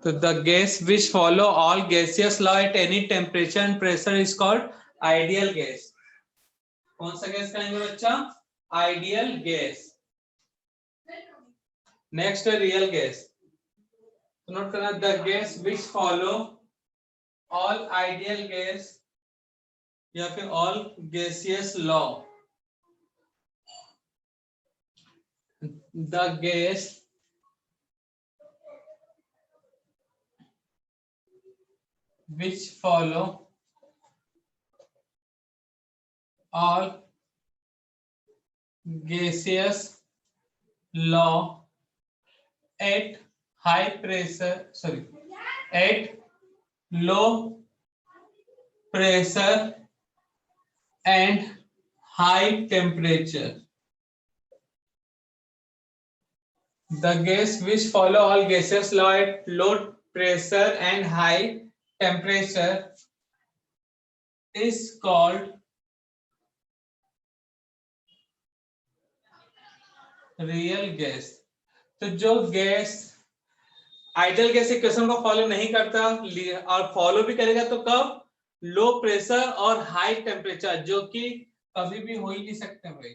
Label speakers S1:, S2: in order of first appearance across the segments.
S1: तो the gas which follow all gaseous law at any temperature and pressure is called ideal gas. कौन सा gas कहेंगे बच्चा? Ideal gas. Next है real gas. तो note करना, the gas which follow all ideal gas या फिर all gaseous law. The gas which follow all gaseous law at high pressure, at low pressure and high temperature. The gas which follow all gaseous law at low pressure and high temperature is called real gas. तो जो gas ideal gas equation को follow नहीं करता और follow भी करेगा तो कब? लो प्रेशर और हाई टेम्परेचर, जो कि कभी भी हो ही नहीं सकते भाई।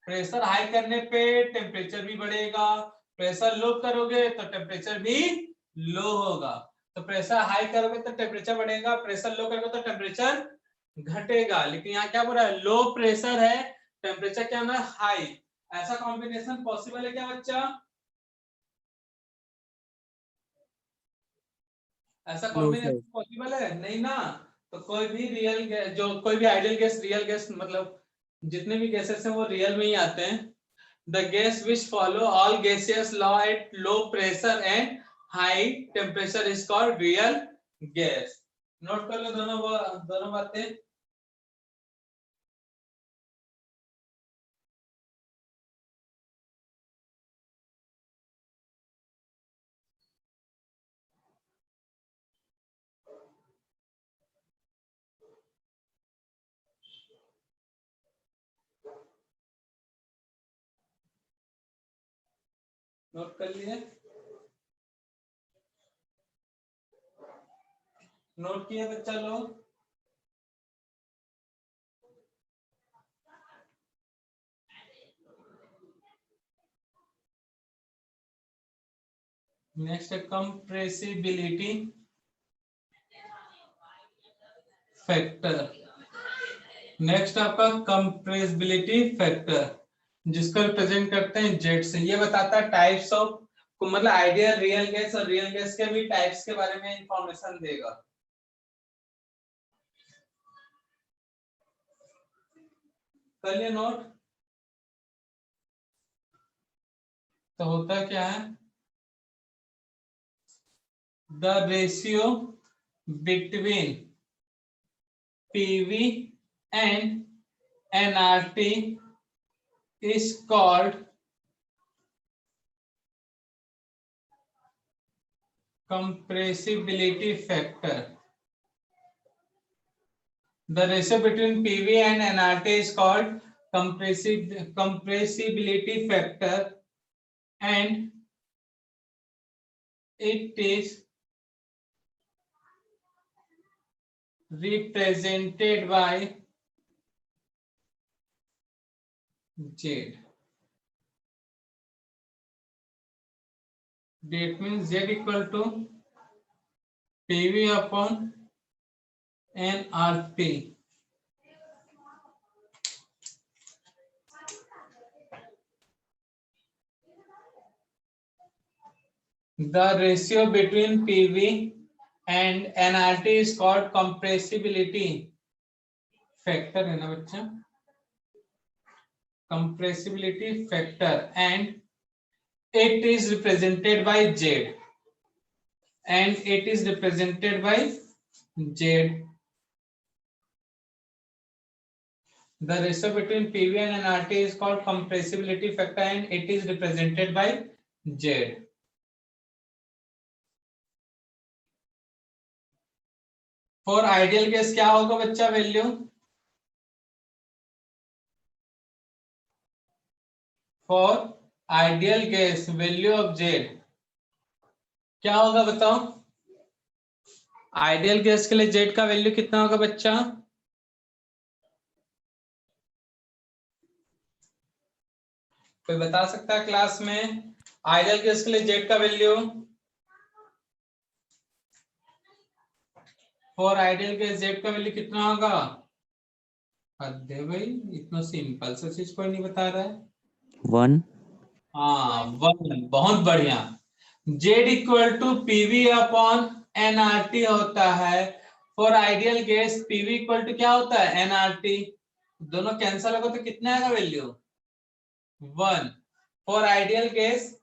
S1: प्रेशर हाई करने पे टेम्परेचर भी बढ़ेगा, प्रेशर लो करोगे तो टेम्परेचर भी लो होगा। तो प्रेशर हाई करोगे तो टेम्परेचर बढ़ेगा, प्रेशर लो करोगे तो टेम्परेचर घटेगा। लेकिन यहाँ क्या बोल रहा है? लो प्रेशर है, टेम्परेचर क्या है? हाई। ऐसा कॉम्बिनेशन पॉसिबल है क्या बच्चा? ऐसा
S2: नो सर।
S1: कॉम्बिनेशन पॉसिबल है नहीं ना। तो कोई भी रियल गैस, जो कोई भी आइडियल गैस, रियल गैस मतलब जितने भी गैसेस हैं वो रियल में ही आते हैं। The gas which follow all gaseous law at low pressure and high temperature is called real gas. Note कर लो दोनों बातें। नोट कर लिए? नोट किए बच्चा लोग? नेक्स्ट है कंप्रेसिबिलिटी फैक्टर। नेक्स्ट आपका कंप्रेसिबिलिटी फैक्टर, जिसको रिप्रेजेंट करते हैं जेड से। ये बताता है टाइप्स ऑफ, मतलब आइडियल रियल गैस और रियल गैस के भी टाइप्स के बारे में इंफॉर्मेशन देगा। कर लिया नोट? तो होता क्या है? The ratio between PV and NRT is called compressibility factor. The ratio between PV and nRT is called compressibility factor, and it is represented by Z. That means Z equal to PV upon nRT. The ratio between PV and nRT is called compressibility factor है ना बच्चा? Compressibility factor, and it is represented by Z. And it is represented by Z. The ratio between PV and nRT is called compressibility factor, and it is represented by Z. For ideal gas क्या होगा बच्चा value? For ideal gas value of Z क्या होगा बताओ? Ideal gas के लिए Z का value कितना होगा बच्चा? कोई बता सकता है क्लास में आइडियल गैस के लिए जेड का value? For ideal gas Z का वैल्यू कितना होगा? अरे भाई इतना सिंपल सा चीज कोई नहीं बता रहा है।
S2: 1।
S1: हाँ 1, बहुत बढ़िया। Z equal to PV upon nRT होता है। For ideal gas PV equal to क्या होता है? एनआरटी। दोनों कैंसिल होगा तो कितना आएगा value? 1। For ideal gas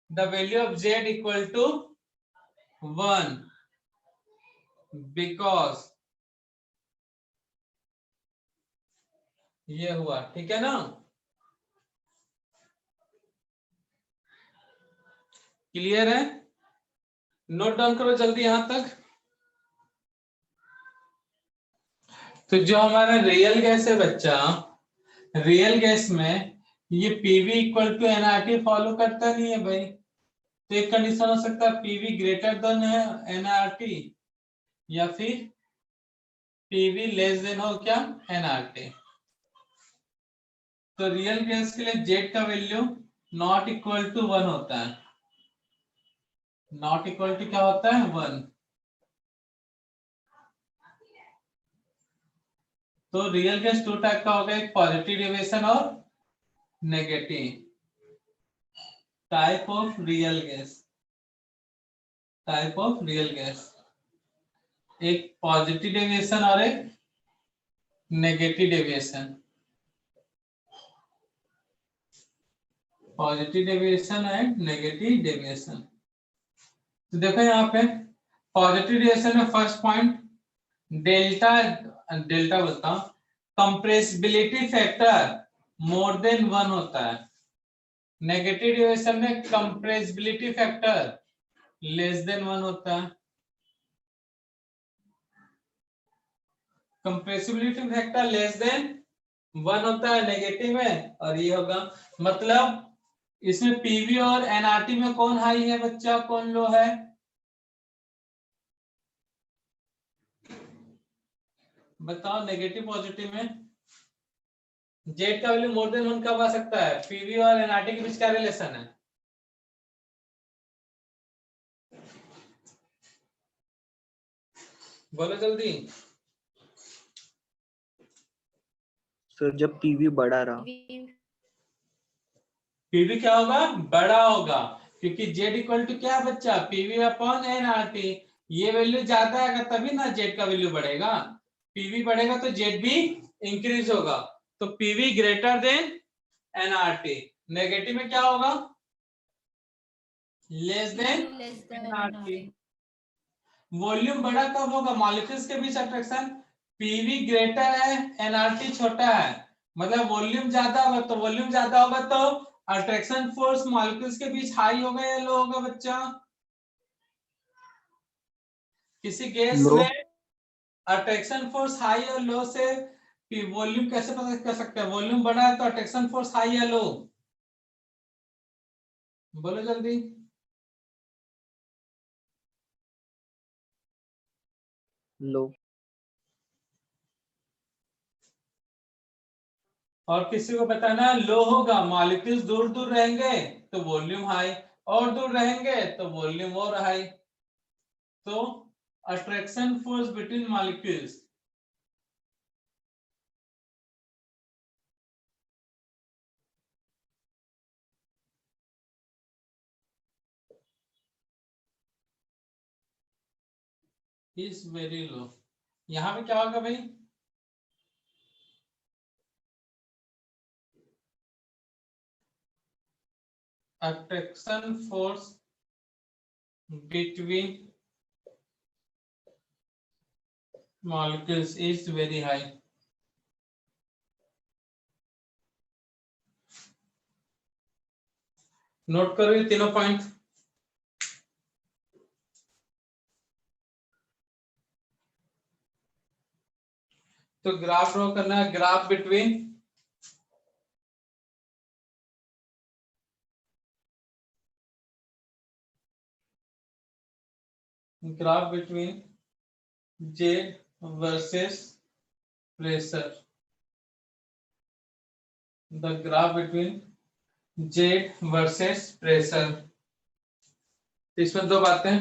S1: the value of Z equal to 1 because ये हुआ, ठीक है ना? क्लियर है? नोट डाउन करो जल्दी यहां तक। तो जो हमारा रियल गैस है बच्चा, रियल गैस में ये PV equal to nRT follow करता नहीं है भाई। तो एक कंडीशन हो सकता है पीवी ग्रेटर देन है एनआरटी, या फिर पीवी लेस देन हो क्या? एनआरटी। तो रियल गैस के लिए जेड का वैल्यू नॉट इक्वल टू 1 होता है। नॉट इक्वल टू क्या होता है? 1। तो रियल गैस टू टाइप का होगा, एक पॉजिटिव डेविएशन और negative type of real gas. Type of real gas, एक पॉजिटिव डेविएशन और एक negative deviation. Positive deviation and negative deviation. तो देखो यहाँ पे पॉजिटिव डेविएशन में फर्स्ट पॉइंट डेल्टा, डेल्टा बोलता हूं, कंप्रेसिबिलिटी फैक्टर मोर देन 1 होता है। नेगेटिव डेविएशन में कंप्रेसिबिलिटी फैक्टर लेस देन 1 होता है। कंप्रेसिबिलिटी फैक्टर लेस देन 1 होता है नेगेटिव में, और ये होगा मतलब इसमें पीवी और एनआरटी में कौन हाई है बच्चा, कौन लो है? बताओ नेगेटिव पॉजिटिव में जेड का वैल्यू मोर देन 1 कब आ सकता है? पीवी और एनआरटी के बीच क्या रिलेशन है? बोलो जल्दी।
S3: सर जब पीवी बड़ा रहा,
S1: पीवी क्या होगा? बड़ा होगा, क्योंकि जेड इक्वल टू क्या है बच्चा? PV upon NRT. ये वैल्यू ज्यादा आएगा तभी ना जेड का वैल्यू बढ़ेगा। पीवी बढ़ेगा तो जेड भी इंक्रीज होगा। तो PV greater than NRT. Negative में क्या होगा? Less than NRT. वॉल्यूम बड़ा कब होगा? मॉलिक्यूल्स के बीच अट्रैक्शन। पीवी ग्रेटर है, एनआरटी छोटा है, मतलब वॉल्यूम ज्यादा होगा। तो वॉल्यूम ज्यादा होगा तो अट्रैक्शन फोर्स मॉलिक्यूल्स के बीच हाई होगा या लो होगा बच्चा? किसी गैस
S3: लो।
S1: में अट्रैक्शन फोर्स हाई और लो से वॉल्यूम कैसे पता कर सकते हैं? वॉल्यूम बड़ा है तो अट्रैक्शन फोर्स हाई या लो? बोलो जल्दी।
S3: लो।
S1: और किसी को बताना लो होगा, मॉलिक्यूल्स दूर दूर रहेंगे तो वॉल्यूम हाई, और दूर रहेंगे तो वॉल्यूम और हाई। तो attraction force between molecules is very low. यहां पे क्या होगा भाई? Attraction force between molecules is very high. Note करो ये तीनों पॉइंट। तो ग्राफ ड्रॉ करना है, graph between graph between Z versus pressure, the graph between Z versus pressure. इसमें दो बातें,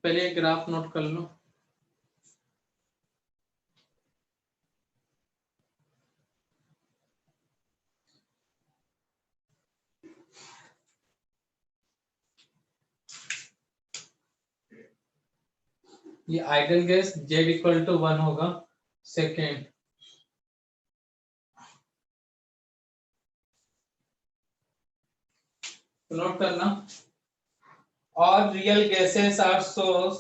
S1: पहले ग्राफ नोट कर लो। ये ideal gas Z equal to 1 होगा सेकेंड, नोट करना। और real gases are source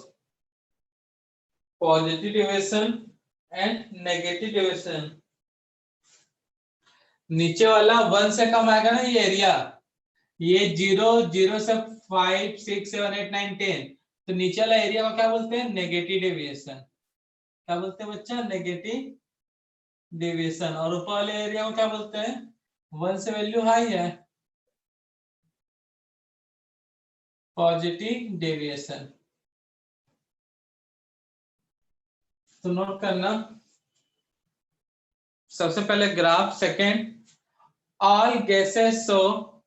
S1: positive deviation and negative deviation. नीचे वाला 1 से कम आएगा ना ये एरिया, ये 0 0 से 5 6 7 8 9 10, तो नीचे वाला एरिया को क्या बोलते हैं? Negative deviation. क्या बोलते हैं बच्चा? Negative deviation. और ऊपर वाले एरिया को क्या बोलते हैं? 1 से वैल्यू हाई है, पॉजिटिव डेविएशन। तो नोट करना, सबसे पहले graph, second all gases show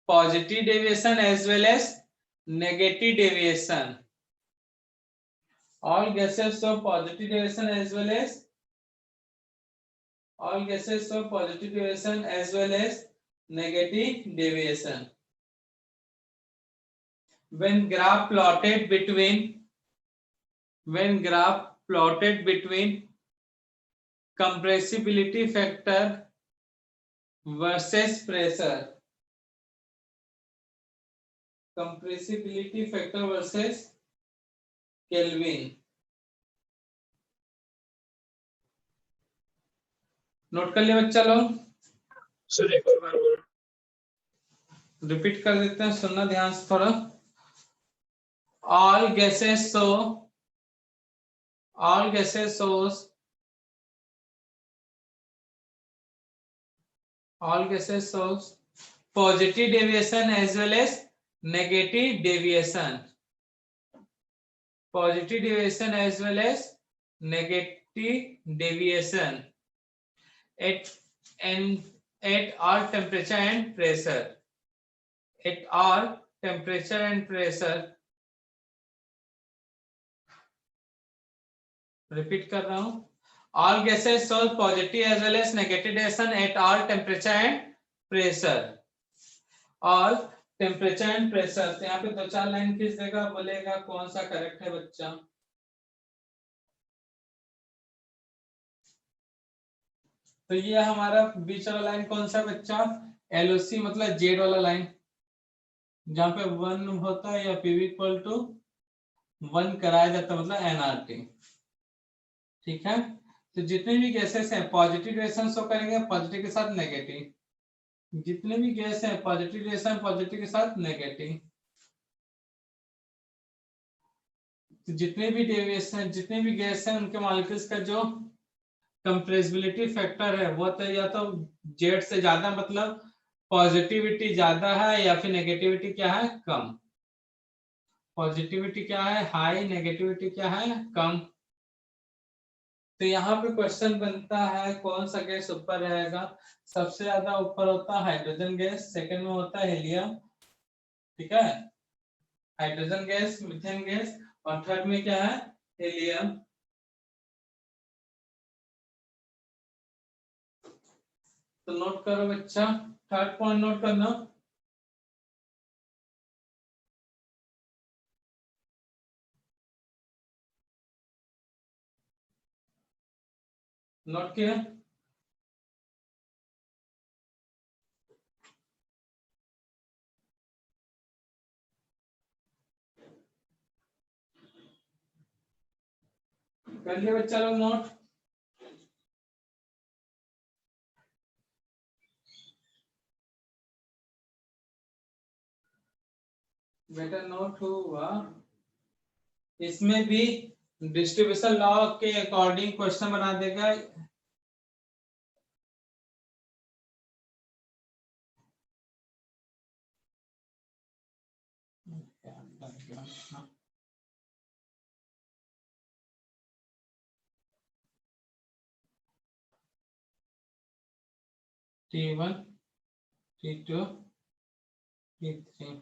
S1: positive deviation as well as negative deviation. All gases show positive deviation as well as negative deviation. When graph plotted between compressibility factor versus pressure, compressibility factor versus Kelvin, note कर लिया बच्चा लोग?
S2: Sir एक और बार बोलो।
S1: Repeat कर देते हैं, सुनना ध्यान से थोड़ा। all gases shows positive deviation as well as negative deviation, positive deviation as well as negative deviation at all temperature and pressure, at all temperature and pressure। Repeat कर रहा हूं, all gases show positive as well as negative deviation at all temperature and pressure, all temperature and pressure। तो यहाँ पे दो चार line खींच देगा, बोलेगा कौन सा करेक्ट है बच्चा। तो ये हमारा बीच वाला लाइन कौन सा बच्चा? LOC मतलब जेड वाला लाइन, जहां पे 1 होता है या PV इक्वल टू 1 कराया जाता है, मतलब NRT। ठीक है, तो जितने भी गैसेस हैं पॉजिटिव रिएक्शन शो करेंगे पॉजिटिव के साथ नेगेटिव, जितने भी गैस हैं पॉजिटिव रिएक्शन पॉजिटिव के साथ नेगेटिव। तो जितने भी डेविएशन, जितने भी गैस हैं उनके मॉलिक्यूल्स का जो कंप्रेसिबिलिटी फैक्टर है वो तो या तो जेड से ज्यादा, मतलब पॉजिटिविटी ज्यादा है, या फिर नेगेटिविटी क्या है? कम। पॉजिटिविटी क्या है? हाई, नेगेटिविटी क्या है? कम। तो यहाँ पे क्वेश्चन बनता है कौन सा गैस ऊपर रहेगा? सबसे ज्यादा ऊपर होता है हाइड्रोजन गैस, सेकंड में होता है हीलियम, ठीक है, हाइड्रोजन गैस, मीथेन गैस, और थर्ड में क्या है? हीलियम। तो नोट करो बच्चा, थर्ड पॉइंट नोट करना। नोट किया? कर लिया बच्चा लोग नोट? बेटा नोट हुआ? इसमें भी डिस्ट्रीब्यूशन लॉ के अकॉर्डिंग क्वेश्चन बना देगा। T1, T2, T3.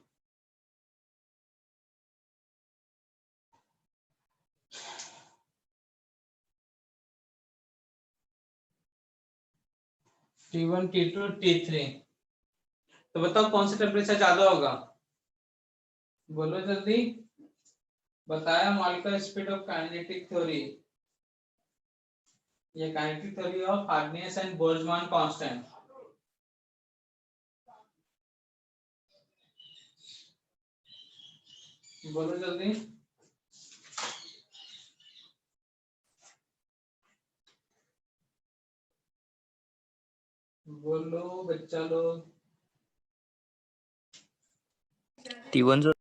S1: T1, T2, T3. तो बताओ कौन सा टेम्परेचर ज्यादा होगा? बोलो जल्दी। बताया molecular speed of kinetic theory, ये kinetic theory of Arrhenius and Boltzmann constant. बोलो जल्दी। बोलो बच्चा लोग।
S3: T1 sir.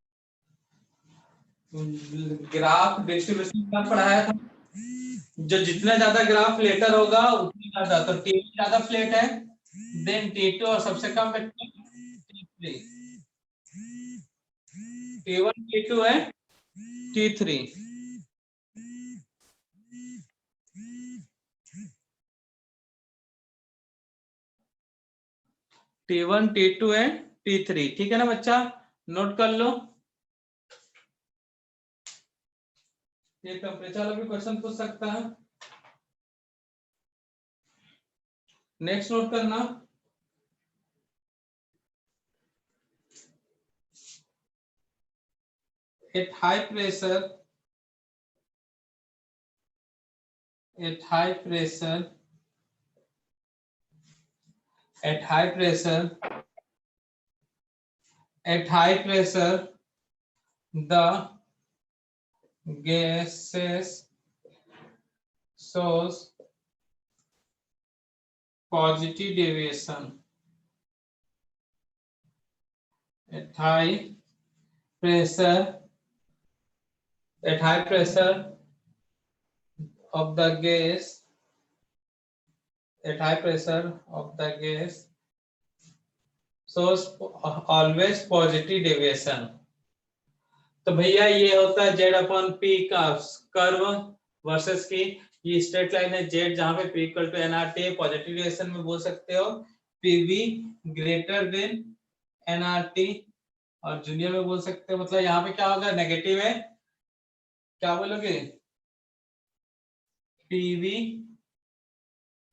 S1: ग्राफ डिस्ट्रीब्यूशन का पढ़ाया था, जो जितना ज्यादा ग्राफ फ्लेटर होगा उतनी ज्यादा, तो टी ज्यादा फ्लेट है, देन T2 और सबसे कम T3। T1 T2 है, T3। T1 T2 है, T3। ठीक है ना बच्चा, नोट कर लो। ये टेम्परेचर वाला भी क्वेश्चन पूछ सकता है। नेक्स्ट नोट करना, at high pressure, at high pressure, at high pressure, at high pressure, the gases shows positive deviation. At high pressure, at high pressure of the gas, at high pressure of the gas shows always positive deviation. तो भैया ये होता है Z upon P का curve versus की, ये straight line है Z जहां पे P equal to nRT, positive relation में बोल सकते हो पीवी ग्रेटर देन एनआरटी, और जूनियर में बोल सकते हो, मतलब यहाँ पे क्या होगा नेगेटिव है, क्या बोलोगे पीवी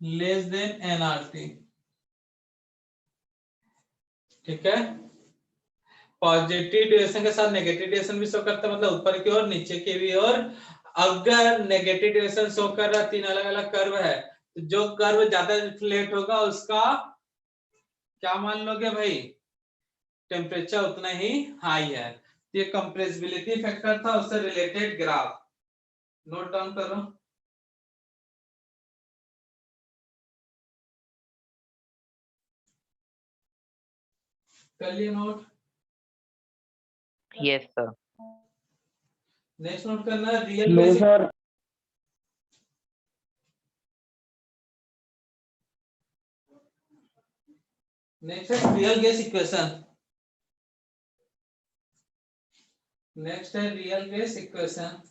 S1: लेस देन एनआरटी। ठीक है, पॉजिटिव ड्यूरेशन के साथ नेगेटिव ड्यूरेशन भी शो करता है, मतलब ऊपर की ओर नीचे की भी ओर। अगर नेगेटिव ड्यूरेशन शो कर रहा है, तीन अलग अलग कर्व है, तो जो कर्व ज्यादा फ्लैट होगा उसका क्या मान लोगे भाई, टेम्परेचर उतना ही हाई है। ये कंप्रेसिबिलिटी फैक्टर था, उससे रिलेटेड ग्राफ नोट डाउन करो, कर लिए note.
S3: Yes sir.
S1: Next note करना real
S3: no
S1: basic,
S3: sir.
S1: Next है रियल गैस इक्वेशन, नेक्स्ट है रियल गैस इक्वेशन।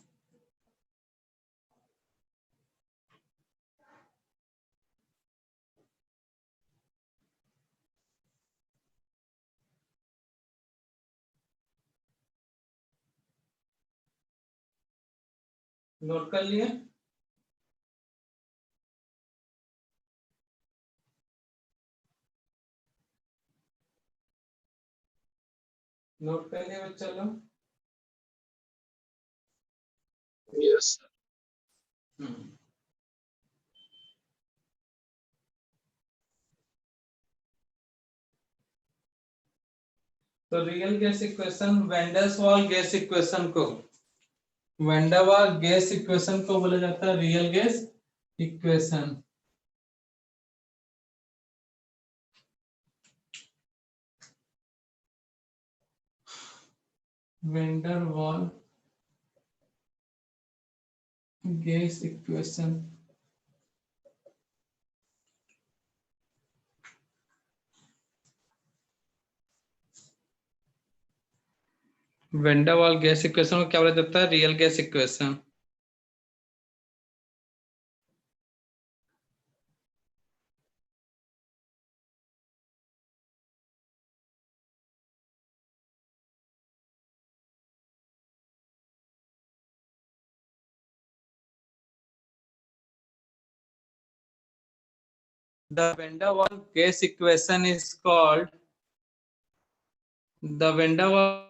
S1: नोट कर लिए, नोट कर लिए बच्चा लोग।
S2: Yes.
S1: तो real gas equation, van der Waals gas equation को, वैंडरवाल गैस इक्वेशन को बोला जाता है real gas equation. Van der Waals gas equation, van der Waals gas equation को क्या बोला जाता है? Real gas equation. The van der Waals gas equation is called the van der Waals